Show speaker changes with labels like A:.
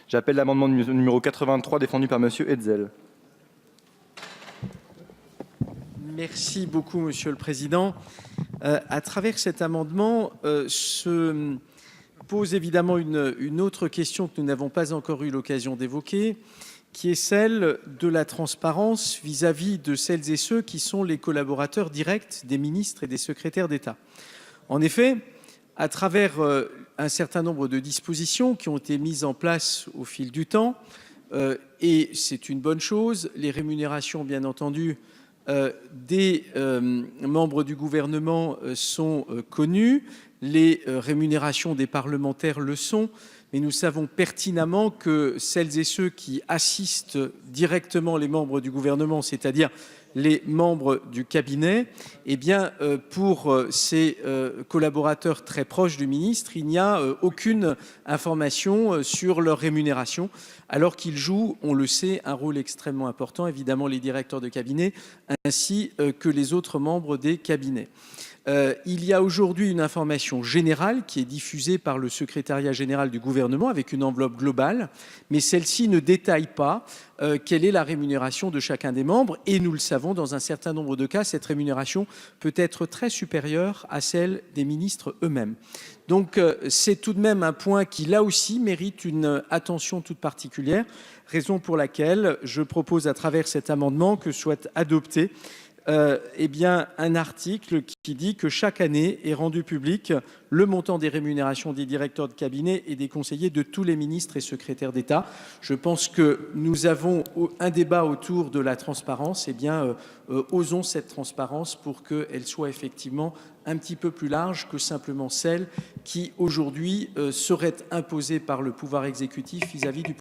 A: J'appelle l'amendement numéro 83 défendu par Monsieur Hetzel.
B: Merci beaucoup, Monsieur le Président. À travers cet amendement, se pose évidemment une autre question que nous n'avons pas encore eu l'occasion d'évoquer, qui est celle de la transparence vis-à-vis de celles et ceux qui sont les collaborateurs directs des ministres et des secrétaires d'État. En effet, à travers un certain nombre de dispositions qui ont été mises en place au fil du temps, et c'est une bonne chose, les rémunérations, bien entendu, des membres du gouvernement sont connues, les rémunérations des parlementaires le sont, mais nous savons pertinemment que celles et ceux qui assistent directement les membres du gouvernement, c'est-à-dire les membres du cabinet, eh bien, pour ces collaborateurs très proches du ministre, il n'y a aucune information sur leur rémunération, alors qu'ils jouent, on le sait, un rôle extrêmement important, évidemment les directeurs de cabinet, ainsi que les autres membres des cabinets. Il y a aujourd'hui une information générale qui est diffusée par le secrétariat général du gouvernement avec une enveloppe globale, mais celle-ci ne détaille pas quelle est la rémunération de chacun des membres. Et nous le savons, dans un certain nombre de cas, cette rémunération peut être très supérieure à celle des ministres eux-mêmes. Donc c'est tout de même un point qui, là aussi, mérite une attention toute particulière, raison pour laquelle je propose à travers cet amendement que soit adopté eh bien, un article qui dit que chaque année est rendu public le montant des rémunérations des directeurs de cabinet et des conseillers de tous les ministres et secrétaires d'État. Je pense que nous avons un débat autour de la transparence. Eh bien, osons cette transparence pour qu'elle soit effectivement un petit peu plus large que simplement celle qui aujourd'hui serait imposée par le pouvoir exécutif vis-à-vis du